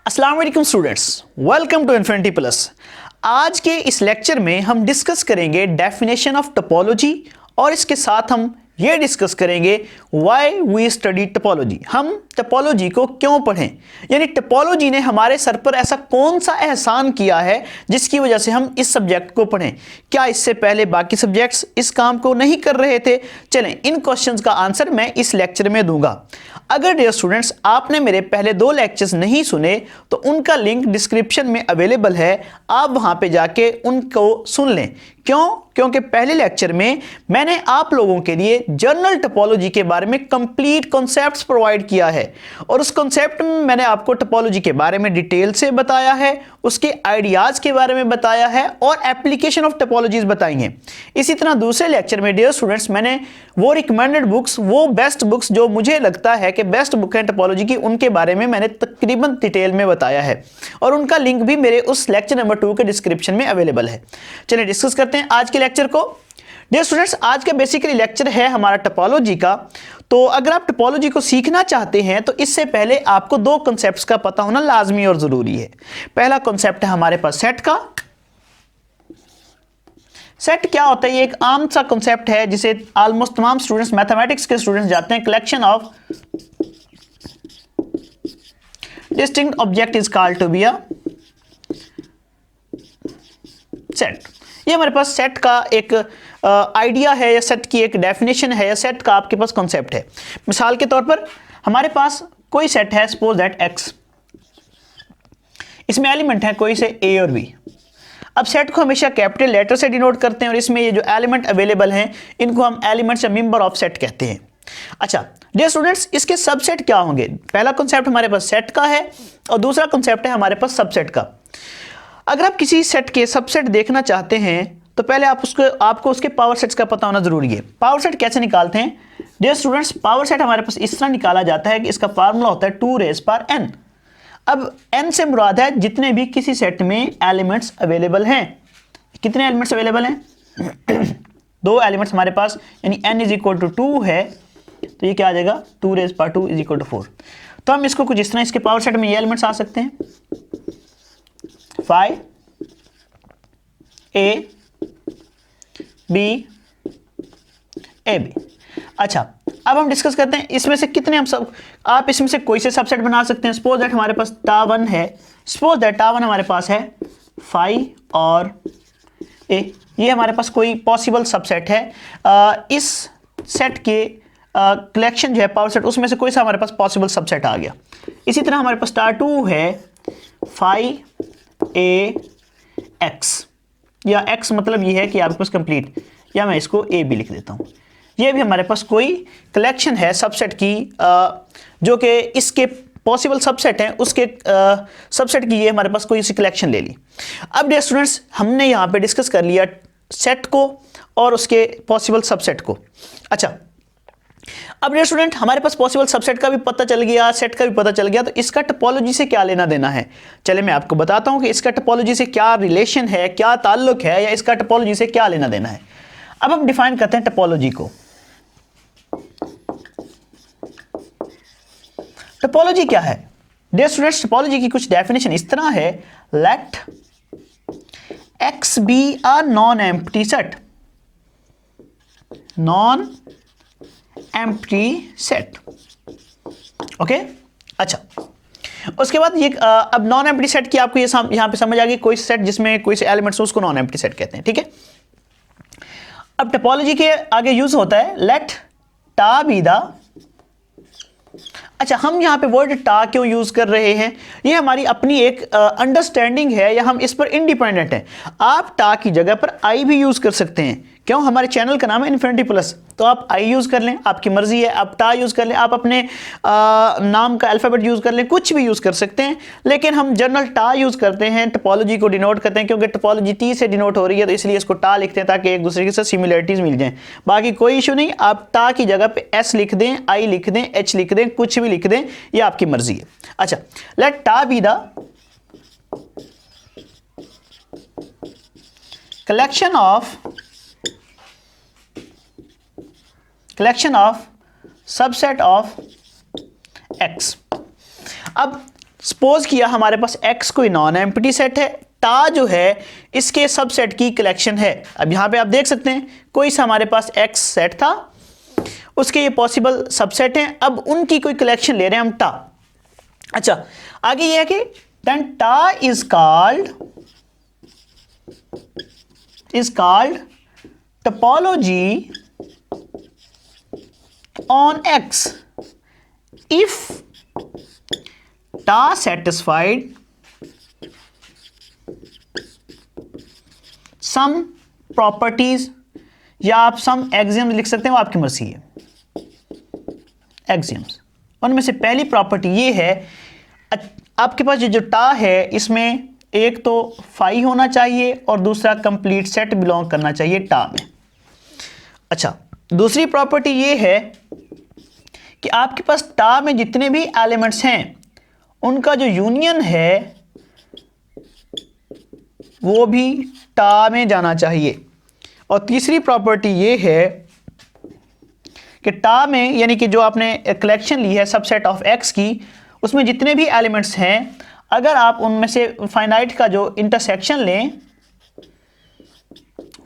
अस्सलाम वालेकुम students, welcome to infinity plus. आज के इस लेक्चर में हम डिस्कस करेंगे डेफिनेशन ऑफ टोपोलॉजी और इसके साथ हम ये डिस्कस करेंगे व्हाई वी स्टडी टोपोलॉजी। हम टोपोलॉजी को क्यों पढ़ें, यानी टोपोलॉजी ने हमारे सर पर ऐसा कौन सा एहसान किया है जिसकी वजह से हम इस सब्जेक्ट को पढ़ें। क्या इससे पहले बाकी सब्जेक्ट्स इस काम को नहीं कर रहे थे? चलें, इन क्वेश्चंस का आंसर मैं इस लेक्चर में दूंगा। अगर डियर स्टूडेंट्स आपने मेरे पहले 2 लेक्चर्स नहीं सुने तो उनका लिंक डिस्क्रिप्शन में अवेलेबल है, आप वहां पे जाके उनको सुन लें। क्यों? क्योंकि पहले लेक्चर में मैंने आप लोगों के लिए जनरल टोपोलॉजी के बारे में कंप्लीट कॉन्सेप्ट्स प्रोवाइड किया है और उस कॉन्सेप्ट में मैंने आपको टोपोलॉजी के बारे में डिटेल से बताया है, उसके आइडियाज़ के बारे में बताया है और एप्लीकेशन ऑफ टोपोलॉजीज बताई हैं। इसी तरह दूसरे लेक्चर में डियर स्टूडेंट्स मैंने वो रिकमेंडेड बुक्स, वो बेस्ट बुक्स जो मुझे लगता है कि बेस्ट बुक है टोपोलॉजी की, उनके बारे में मैंने तकरीबन डिटेल में बताया है और उनका लिंक भी मेरे उस लेक्चर नंबर 2 के डिस्क्रिप्शन में अवेलेबल है। चलिए डिस्कस करते हैं आज के लेक्चर को। डियर स्टूडेंट्स आज का बेसिकली लेक्चर है हमारा टोपोलॉजी का। तो अगर आप टोपोलॉजी को सीखना चाहते हैं तो इससे पहले आपको 2 कॉन्सेप्ट्स का पता होना लाजमी और जरूरी है। पहला कॉन्सेप्ट है हमारे पास सेट का। सेट क्या होता है? ये एक आम सा कॉन्सेप्ट है जिसे ऑलमोस्ट तमाम स्टूडेंट्स, मैथमेटिक्स के स्टूडेंट्स जानते हैं। Collection of distinct object is called to be a set. ये हमारे पास सेट का एक आइडिया है या सेट की एक डेफिनेशन है या सेट का आपके पास कॉन्सेप्ट है। मिसाल के तौर पर हमारे पास कोई सेट है, सपोज दैट एक्स, इसमें एलिमेंट है कोई से ए और बी। अब सेट को हमेशा कैपिटल लेटर से डिनोट करते हैं और इसमें ये जो एलिमेंट अवेलेबल हैं इनको हम एलिमेंट्स या मेंबर ऑफ सेट कहते हैं। अच्छा डियर स्टूडेंट्स, इसके सबसेट क्या होंगे? पहला कॉन्सेप्ट हमारे पास सेट का है और दूसरा कॉन्सेप्ट है हमारे पास सबसेट का। अगर आप किसी सेट के सबसेट देखना चाहते हैं तो पहले आपको उसके पावर सेट्स का पता होना जरूरी है। पावर सेट कैसे निकालते हैं डियर स्टूडेंट्स? पावर सेट हमारे पास इस तरह निकाला जाता है कि इसका फार्मूला होता है 2 रेज़ पावर n। अब n से मुराद है जितने भी किसी सेट में एलिमेंट्स अवेलेबल हैं। कितने एलिमेंट्स अवेलेबल हैं? 2 एलिमेंट्स हमारे पास, यानी n इज इक्वल टू 2 है तो ये क्या आ जाएगा? 2 raise power 2 is equal to 4। तो हम इसको कुछ इस तरह, इसके पावर सेट में ये एलिमेंट्स आ सकते हैं 5 a b a b। अच्छा अब हम डिस्कस करते हैं इसमें से कितने हम सब, आप इसमें से कोई से सबसेट बना सकते हैं। सपोज दैट हमारे पास टा1 है, सपोज दैट टा1 हमारे पास है 5 और a, ये हमारे पास कोई पॉसिबल सबसेट है। इस सेट के कलेक्शन जो है पावर सेट, उसमें से कोई सा हमारे पास पॉसिबल सबसेट आ गया। इसी तरह हमारे पास टा2 है 5ax, या x मतलब ये है कि आपके पास कंप्लीट, या मैं इसको a भी लिख देता हूँ। ये भी हमारे पास कोई कलेक्शन है सबसेट की, जो कि इसके पॉसिबल सबसेट हैं, उसके सबसेट की ये हमारे पास कोई सी कलेक्शन ले ली। अब डियर स्टूडेंट्स हमने यहाँ पे डिस्कस कर लिया सेट को और उसके पॉसिबल सबसेट को। अच्छा अब डियर स्टूडेंट हमारे पास पॉसिबल सबसेट का भी पता चल गया, सेट का भी पता चल गया, तो इसका टोपोलॉजी से क्या लेना देना है? चले मैं आपको बताता हूं कि इसका टोपोलॉजी से क्या रिलेशन है, क्या ताल्लुक है, या इसका टोपोलॉजी से क्या लेना देना है। अब हम डिफाइन करते हैं टोपोलॉजी को। टोपोलॉजी क्या है डियर स्टूडेंट्स? टोपोलॉजी की कुछ डेफिनेशन इस तरह है, let X be a non empty set, non empty set. Okay अच्छा उसके बाद ये अब नॉन एम्प्टी सेट की आपको ये यहां पे समझ आ गई, कोई सेट जिसमें कोई से एलिमेंट्स उसको नॉन एम्प्टी सेट कहते हैं। ठीक है, अब टोपोलॉजी के आगे यूज होता है लेट टा बी द। अच्छा हम यहां पे वर्ड टा क्यों यूज कर रहे हैं? ये हमारी अपनी एक अंडरस्टैंडिंग है या हम इस पर इंडिपेंडेंट हैं। आप टा की जगह पर आई भी यूज कर सकते हैं। क्यों? हमारे चैनल का नाम है इन्फिनिटी प्लस, तो आप आई यूज कर लें, आपकी मर्जी है। आप टा यूज कर लें, आप अपने नाम का अल्फाबेट यूज कर लें, कुछ भी यूज कर सकते हैं, लेकिन हम जनरल टा यूज करते हैं, टोपोलॉजी को डिनोट करते हैं। क्योंकि टोपोलॉजी टी से डिनोट हो रही है तो इसलिए इसको टा लिखते हैं ताकि एक दूसरे के साथ सिमिलरिटीज मिल जाएं। बाकी कोई इशू नहीं, आप टा की जगह पे एस लिख दें, आई लिख दें, एच लिख दें, कुछ भी लिख दें, ये आपकी मर्जी है। अच्छा लेट टा be the collection of subset of x। अब सपोज किया हमारे पास x कोई नॉन एम्प्टी सेट है, टा जो है इसके सबसेट की कलेक्शन है। अब यहां पे आप देख सकते हैं कोई सा हमारे पास x सेट था, उसके ये पॉसिबल सबसेट हैं, अब उनकी कोई कलेक्शन ले रहे हैं हम टा। अच्छा, आगे ये है कि देन टा is called topology on x if टा satisfied सम प्रॉपर्टीज, या आप सम एक्सियम्स लिख सकते हैं, वो आपकी मर्जी है। एक्सियम्स, उनमें से पहली प्रॉपर्टी ये है, आपके पास ये जो टा है इसमें एक तो फाई होना चाहिए और दूसरा कंप्लीट सेट बिलोंग करना चाहिए टा में। अच्छा, दूसरी प्रॉपर्टी ये है कि आपके पास टा में जितने भी एलिमेंट्स हैं उनका जो यूनियन है वो भी टा में जाना चाहिए। और तीसरी प्रॉपर्टी ये है कि टा में, यानी कि जो आपने कलेक्शन ली है सबसेट ऑफ एक्स की, उसमें जितने भी एलिमेंट्स हैं अगर आप उनमें से फाइनाइट का जो इंटरसेक्शन लें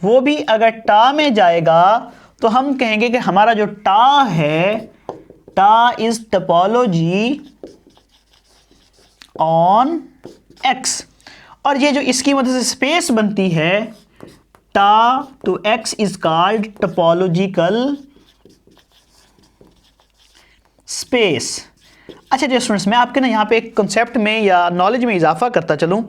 वो भी अगर टा में जाएगा तो हम कहेंगे कि हमारा जो टा है, टा इज टोपोलॉजी ऑन एक्स। और ये जो इसकी मदद से स्पेस बनती है, टा to X is called topological space. अच्छा जी स्टूडेंट्स, मैं आपके ना यहाँ पे एक कॉन्सेप्ट में या नॉलेज में इजाफा करता चलूँ।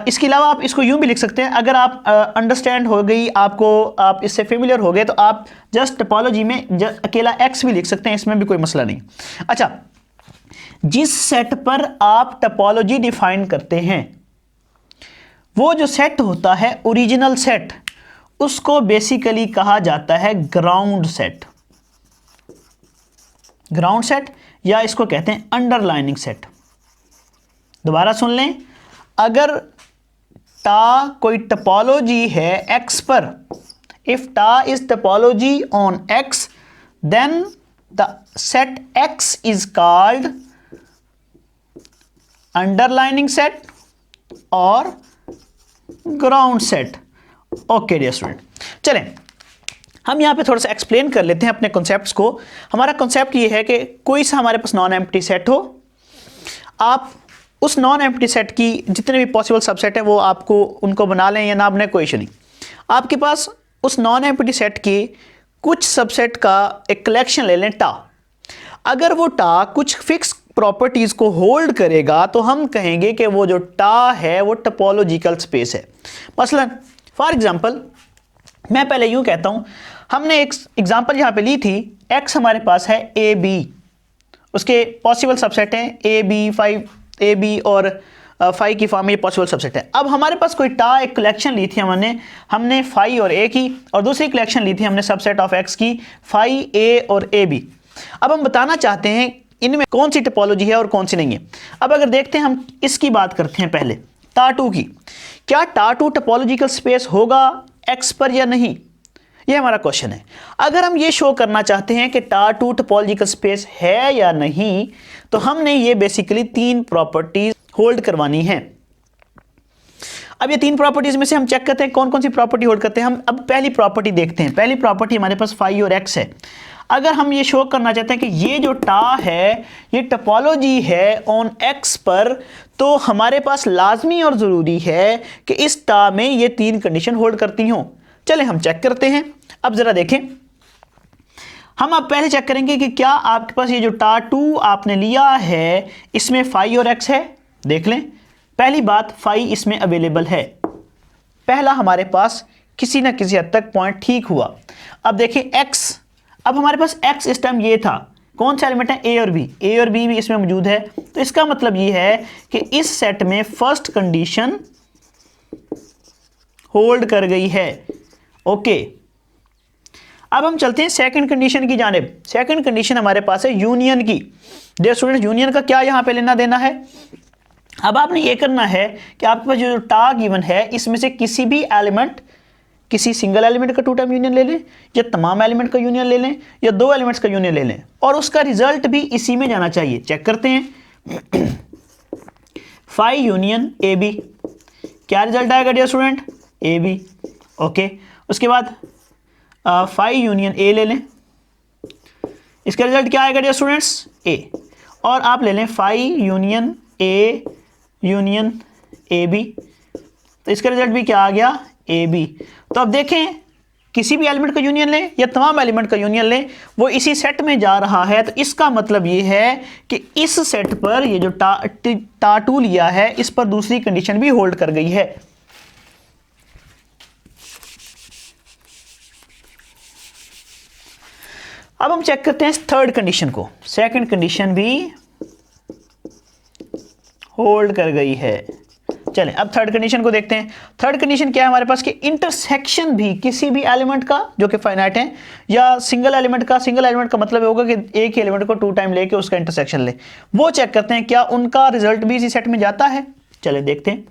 इसके अलावा आप इसको यूं भी लिख सकते हैं, अगर आप अंडरस्टैंड हो गई आपको, आप इससे फेमिलियर हो गए, तो आप जस्ट टोपोलॉजी में अकेला एक्स भी लिख सकते हैं, इसमें भी कोई मसला नहीं। अच्छा, जिस सेट पर आप टोपोलॉजी डिफाइन करते हैं वो जो सेट होता है ओरिजिनल सेट, उसको बेसिकली कहा जाता है ग्राउंड सेट। ग्राउंड सेट या इसको कहते हैं अंडरलाइनिंग सेट। दोबारा सुन लें, अगर टा कोई टोपोलॉजी है एक्स पर, if tau is topology on X, then the set X is called underlining set और ground set. Okay dear student, चलें हम यहाँ पे थोड़ा सा एक्सप्लेन कर लेते हैं अपने कॉन्सेप्ट्स को। हमारा कॉन्सेप्ट ये है कि कोई सा हमारे पास नॉन एम्प्टी सेट हो, आप उस नॉन एम्प्टी सेट की जितने भी पॉसिबल सबसेट है वो आपको उनको बना लें या ना बने, कोई इशू नहीं। आपके पास उस नॉन एम्प्टी सेट की कुछ सबसेट का एक कलेक्शन ले लें टा। अगर वो टा कुछ फिक्स प्रॉपर्टीज को होल्ड करेगा तो हम कहेंगे कि वो जो टा है वो टोपोलॉजिकल स्पेस है। मसलन फॉर एग्जांपल मैं पहले यूं कहता हूं, हमने एक एग्जांपल यहां पे ली थी, एक्स हमारे पास है ए बी, उसके पॉसिबल सबसेट हैं A B, phi A B और फाइव की फॉर्म में पॉसिबल सबसेट है। अब हमारे पास कोई टा एक कलेक्शन ली थी हमने फाइव और ए की, और दूसरी कलेक्शन ली थी हमने सबसेट ऑफ एक्स की, फाइव ए और ए बी। अब हम बताना चाहते हैं इनमें कौन सी टोपोलॉजी है और कौन सी नहीं है। अब अगर देखते हैं, हम इसकी बात करते हैं पहले, टा टू की। क्या टा टू टोपोलॉजिकल स्पेस होगा एक्स पर या नहीं, ये हमारा क्वेश्चन है। अगर हम ये शो करना चाहते हैं कि टा टू टोपोलॉजिकल स्पेस है या नहीं, तो हमने ये बेसिकली तीन प्रॉपर्टीज होल्ड करवानी है। अब ये तीन प्रॉपर्टीज में से हम चेक करते हैं कौन कौन सी प्रॉपर्टी होल्ड करते हैं। हम अब पहली प्रॉपर्टी देखते हैं। पहली प्रॉपर्टी हमारे पास फाइव और एक्स है। अगर हम ये शो करना चाहते हैं कि ये जो टा है ये टोपोलॉजी है ऑन एक्स पर, तो हमारे पास लाजमी और ज़रूरी है कि इस टा में ये तीन कंडीशन होल्ड करती हों। चलें हम चेक करते हैं। अब ज़रा देखें, हम अब पहले चेक करेंगे कि क्या आपके पास ये जो टा टू आपने लिया है इसमें फाइव और एक्स है। देख लें, पहली बात फाइव इसमें अवेलेबल है। पहला हमारे पास किसी ना किसी हद तक पॉइंट ठीक हुआ। अब देखें एक्स, अब हमारे पास एक्स इस टाइम ये था, कौन सा एलिमेंट है ए और बी, ए और बी भी इसमें मौजूद है। तो इसका मतलब ये है कि इस सेट में फर्स्ट कंडीशन होल्ड कर गई है। ओके, अब हम चलते हैं सेकंड कंडीशन की जानिब। सेकंड कंडीशन हमारे पास है यूनियन की। डियर स्टूडेंट्स, यूनियन का क्या यहां पे लेना देना है। अब आपने ये करना है कि आपके पास जो टा गिवन है इसमें से किसी भी एलिमेंट, किसी सिंगल एलिमेंट का टू टाइम यूनियन ले लें, या तमाम एलिमेंट का यूनियन ले लें, या दो एलिमेंट्स का यूनियन ले लें, और उसका रिजल्ट भी इसी में जाना चाहिए। चेक करते हैं, फाई यूनियन ए बी, क्या रिजल्ट आएगा dear student? A B. Okay, उसके बाद फाई यूनियन ए ले लें, इसका रिजल्ट क्या आएगा डियर स्टूडेंट्स? ए। और आप ले लें फाई यूनियन ए बी, तो इसका रिजल्ट भी क्या आ गया? A B. तो अब देखें, किसी भी एलिमेंट का यूनियन लें या तमाम एलिमेंट का यूनियन लें, वो इसी सेट में जा रहा है, तो इसका मतलब ये है कि इस सेट पर ये जो टा2 लिया है, इस पर दूसरी कंडीशन भी होल्ड कर गई है। अब हम चेक करते हैं थर्ड कंडीशन को, सेकंड कंडीशन भी होल्ड कर गई है। चलें अब थर्ड कंडीशन को देखते हैं। थर्ड कंडीशन क्या है हमारे पास कि इंटरसेक्शन भी किसी भी एलिमेंट का जो कि फाइनाइट है या सिंगल एलिमेंट का मतलब होगा कि एक ही एलिमेंट को 2 टाइम लेके उसका इंटरसेक्शन ले, वो चेक करते हैं क्या उनका रिजल्ट भी इसी सेट में जाता है। चले देखते हैं,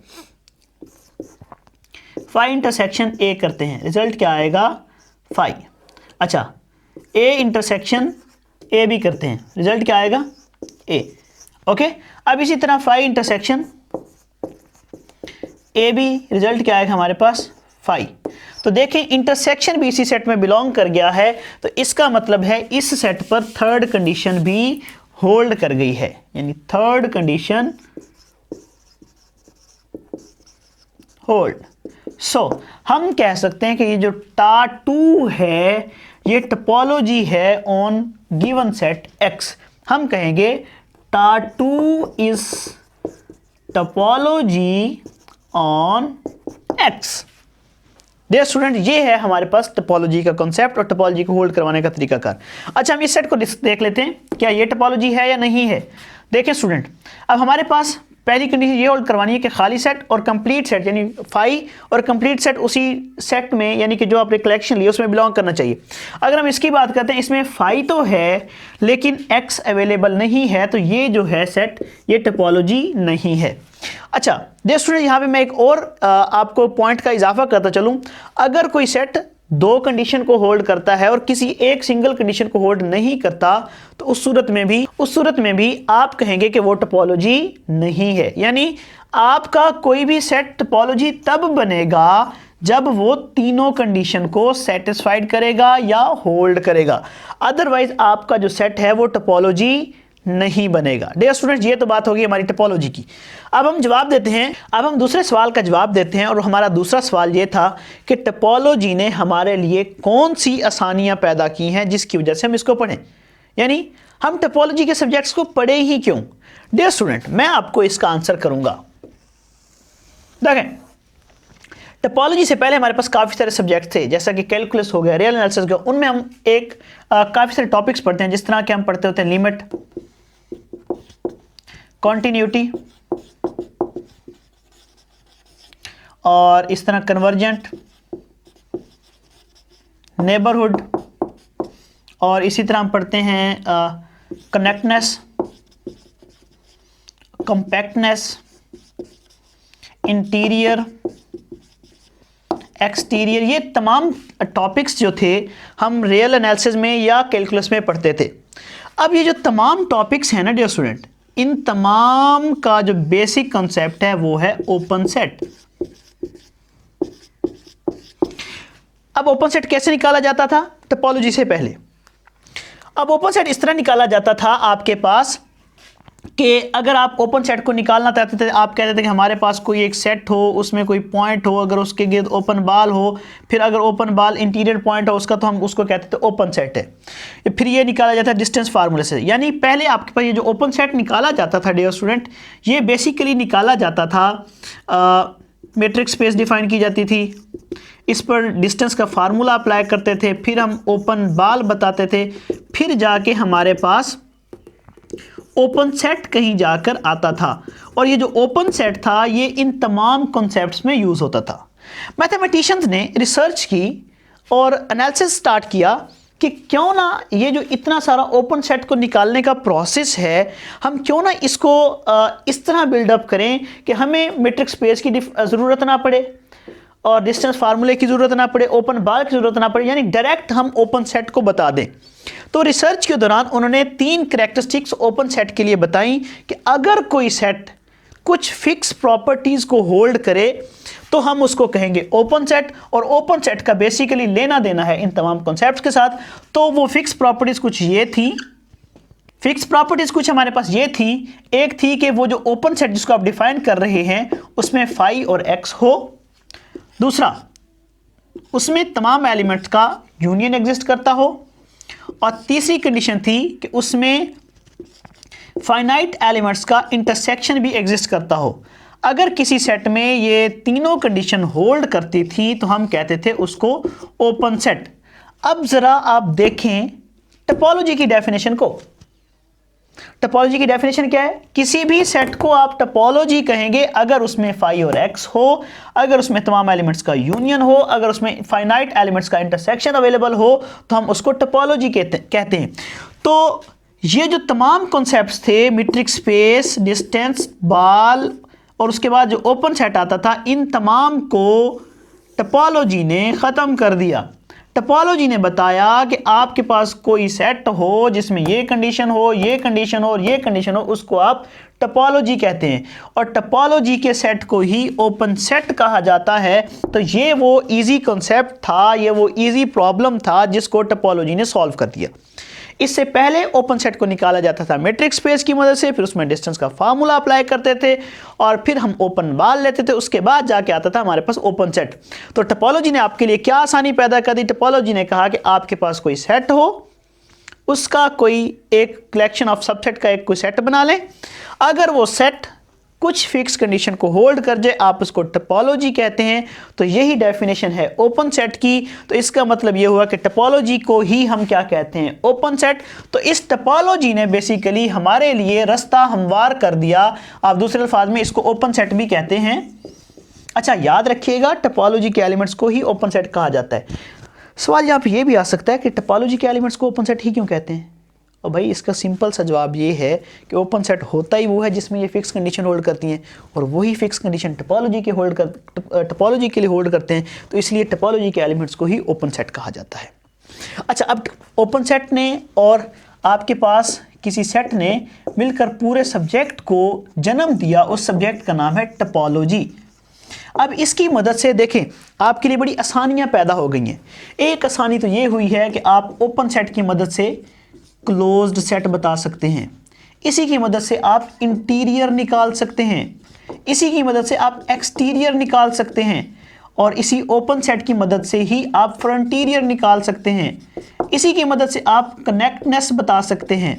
फाई इंटरसेक्शन ए करते हैं, रिजल्ट क्या आएगा? फाई। अच्छा, ए इंटरसेक्शन ए भी करते हैं, रिजल्ट क्या आएगा? ए। ओके, अब इसी तरह phi intersection A B, result क्या आएगा हमारे पास? फाई। तो देखें इंटरसेक्शन भी इसी सेट में बिलोंग कर गया है, तो इसका मतलब है इस सेट पर थर्ड कंडीशन भी होल्ड कर गई है, यानी थर्ड कंडीशन होल्ड। सो हम कह सकते हैं कि ये जो टा2 है ये टोपोलॉजी है ऑन गिवन सेट एक्स। हम कहेंगे टा2 is topology on X. Dear student, ये है हमारे पास टोपोलॉजी का कॉन्सेप्ट और टोपोलॉजी को होल्ड करवाने का तरीकाकार। अच्छा, हम इस सेट को देख लेते हैं, क्या ये टोपोलॉजी है या नहीं है। देखें स्टूडेंट, अब हमारे पास पहली कंडीशन ये होल्ड करवानी है कि खाली सेट और कंप्लीट सेट, यानी फाई और कंप्लीट सेट उसी सेट में, यानी कि जो आपने कलेक्शन लिया उसमें बिलोंग करना चाहिए। अगर हम इसकी बात करते हैं, इसमें फाई तो है लेकिन एक्स अवेलेबल नहीं है, तो ये जो है सेट ये टोपोलॉजी नहीं है। अच्छा डियर स्टूडेंट, यहाँ पे मैं एक और आपको पॉइंट का इजाफा करता चलूँ। अगर कोई सेट 2 कंडीशन को होल्ड करता है और किसी एक सिंगल कंडीशन को होल्ड नहीं करता, तो उस सूरत में भी आप कहेंगे कि वो टोपोलॉजी नहीं है। यानी आपका कोई भी सेट टोपोलॉजी तब बनेगा जब वो तीनों कंडीशन को सेटिस्फाइड करेगा या होल्ड करेगा, अदरवाइज आपका जो सेट है वो टोपोलॉजी नहीं बनेगा। डियर स्टूडेंट्स, ये तो बात होगी हमारी टोपोलॉजी की। अब हम जवाब देते हैं, अब हम दूसरे सवाल का जवाब देते हैं, और हमारा दूसरा सवाल ये था कि टोपोलॉजी ने हमारे लिए कौन सी आसानियां पैदा की हैं जिसकी वजह से हम इसको पढ़ें, यानी हम टोपोलॉजी के सब्जेक्ट्स को पढ़े ही क्यों। डियर स्टूडेंट, मैं आपको इसका आंसर करूंगा। देखें, टोपोलॉजी से पहले हमारे पास काफ़ी सारे सब्जेक्ट थे, जैसा कि कैलकुलस हो गया, रियल एनालिसिस हो गया, उनमें हम काफ़ी सारे टॉपिक्स पढ़ते हैं, जिस तरह के हम पढ़ते होते हैं लिमिट, कॉन्टिन्यूटी और इस तरह कन्वर्जेंट, नेबरहुड, और इसी तरह हम पढ़ते हैं कनेक्टनेस, कॉम्पैक्टनेस, इंटीरियर, एक्सटीरियर। ये तमाम टॉपिक्स जो थे हम रियल एनालिसिस में या कैलकुलस में पढ़ते थे। अब ये जो तमाम टॉपिक्स हैं ना डियर स्टूडेंट, इन तमाम का जो बेसिक कॉन्सेप्ट है वो है ओपन सेट। अब ओपन सेट कैसे निकाला जाता था टोपोलॉजी से पहले? अब ओपन सेट इस तरह निकाला जाता था आपके पास कि अगर आप ओपन सेट को निकालना चाहते थे, आप कहते थे कि हमारे पास कोई एक सेट हो, उसमें कोई पॉइंट हो, अगर उसके गिर्द ओपन बॉल हो, फिर अगर ओपन बॉल इंटीरियर पॉइंट हो उसका, तो हम उसको कहते थे ओपन सेट है। फिर ये निकाला जाता है डिस्टेंस फार्मूले से। यानी पहले आपके पास ये जो ओपन सेट निकाला जाता था डियर स्टूडेंट, ये बेसिकली निकाला जाता था, मैट्रिक्स स्पेस डिफाइन की जाती थी, इस पर डिस्टेंस का फार्मूला अप्लाई करते थे, फिर हम ओपन बॉल बताते थे, फिर जाके हमारे पास ओपन सेट कहीं जाकर आता था। और ये जो ओपन सेट था ये इन तमाम कॉन्सेप्ट्स में यूज़ होता था। मैथमेटिशियंस ने रिसर्च की और एनालिसिस स्टार्ट किया कि क्यों ना ये जो इतना सारा ओपन सेट को निकालने का प्रोसेस है, हम क्यों ना इसको इस तरह बिल्डअप करें कि हमें मैट्रिक्स स्पेस की ज़रूरत ना पड़े और डिस्टेंस फार्मूले की ज़रूरत ना पड़े, ओपन बार की ज़रूरत ना पड़े, यानी डायरेक्ट हम ओपन सेट को बता दें। तो रिसर्च के दौरान उन्होंने 3 कैरेक्टरिस्टिक्स ओपन सेट के लिए बताई कि अगर कोई सेट कुछ फिक्स प्रॉपर्टीज़ को होल्ड करे तो हम उसको कहेंगे ओपन सेट, और ओपन सेट का बेसिकली लेना देना है इन तमाम कॉन्सेप्ट्स के साथ। तो वो फिक्स प्रॉपर्टीज़ कुछ ये थी, फिक्स प्रॉपर्टीज कुछ हमारे पास ये थी। एक थी कि वो जो ओपन सेट जिसको आप डिफाइन कर रहे हैं उसमें फाई और एक्स हो। दूसरा, उसमें तमाम एलिमेंट्स का यूनियन एग्जिस्ट करता हो। और तीसरी कंडीशन थी कि उसमें फाइनाइट एलिमेंट्स का इंटरसेक्शन भी एग्जिस्ट करता हो। अगर किसी सेट में ये तीनों कंडीशन होल्ड करती थी तो हम कहते थे उसको ओपन सेट। अब जरा आप देखें टोपोलॉजी की डेफिनेशन को। टोपोलॉजी की डेफिनेशन क्या है? किसी भी सेट को आप टोपोलॉजी कहेंगे अगर उसमें फाई और एक्स हो, अगर उसमें तमाम एलिमेंट्स का यूनियन हो, अगर उसमें फाइनाइट एलिमेंट्स का इंटरसेक्शन अवेलेबल हो, तो हम उसको टोपोलॉजी कहते हैं। तो ये जो तमाम कॉन्सेप्ट्स थे, मीट्रिक स्पेस, डिस्टेंस, बॉल और उसके बाद जो ओपन सेट आता था, इन तमाम को टोपोलॉजी ने ख़त्म कर दिया। टोपोलॉजी ने बताया कि आपके पास कोई सेट हो जिसमें ये कंडीशन हो, ये कंडीशन हो और ये कंडीशन हो, उसको आप टोपोलॉजी कहते हैं। और टोपोलॉजी के सेट को ही ओपन सेट कहा जाता है। तो ये वो इजी कॉन्सेप्ट था, ये वो इजी प्रॉब्लम था जिसको टोपोलॉजी ने सॉल्व कर दिया। इससे पहले ओपन सेट को निकाला जाता था मैट्रिक्स स्पेस की मदद से, फिर उसमें डिस्टेंस का फार्मूला अप्लाई करते थे और फिर हम ओपन बाल लेते थे, उसके बाद जाके आता था हमारे पास ओपन सेट। तो टोपोलॉजी ने आपके लिए क्या आसानी पैदा कर दी? टोपोलॉजी ने कहा कि आपके पास कोई सेट हो, उसका कोई एक कलेक्शन ऑफ सबसेट का एक कोई सेट बना लें। अगर वो सेट कुछ फिक्स कंडीशन को होल्ड कर जाए, आप उसको टोपोलॉजी कहते हैं। तो यही डेफिनेशन है ओपन सेट की। तो इसका मतलब ये हुआ कि टोपोलॉजी को ही हम क्या कहते हैं? Open set. तो इस टोपोलॉजी ने बेसिकली हमारे लिए रास्ता हमवार कर दिया। आप दूसरे अल्फाज में इसको ओपन सेट भी कहते हैं। अच्छा, याद रखिएगा टोपोलॉजी के एलिमेंट्स को ही ओपन सेट कहा जाता है। सवाल यहाँ पे ये भी आ सकता है कि टोपोलॉजी के एलिमेंट्स को ओपन सेट ही क्यों कहते हैं? और भाई इसका सिंपल सा जवाब ये है कि ओपन सेट होता ही वो है जिसमें ये फिक्स कंडीशन होल्ड करती हैं, और वही फिक्स कंडीशन टोपोलॉजी के लिए होल्ड करते हैं। तो इसलिए टोपोलॉजी के एलिमेंट्स को ही ओपन सेट कहा जाता है। अच्छा, अब ओपन सेट ने और आपके पास किसी सेट ने मिलकर पूरे सब्जेक्ट को जन्म दिया। उस सब्जेक्ट का नाम है टोपोलॉजी। अब इसकी मदद से देखें आपके लिए बड़ी आसानियाँ पैदा हो गई हैं। एक आसानी तो ये हुई है कि आप ओपन सेट की मदद से क्लोज्ड सेट बता सकते हैं। इसी की मदद से आप इंटीरियर निकाल सकते हैं, इसी की मदद से आप एक्सटीरियर निकाल सकते हैं, और इसी ओपन सेट की मदद से ही आप फ्रंटीरियर निकाल सकते हैं। इसी की मदद से आप कनेक्टनेस बता सकते हैं,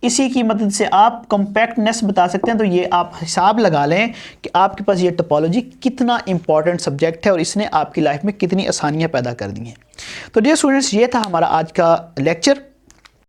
इसी की मदद से आप कॉम्पैक्टनेस बता सकते हैं। तो ये आप हिसाब लगा लें कि आपके पास ये टोपोलॉजी कितना इंपॉर्टेंट सब्जेक्ट है और इसने आपकी लाइफ में कितनी आसानियाँ पैदा कर दी हैं। तो डियर स्टूडेंट्स, ये था हमारा आज का लेक्चर।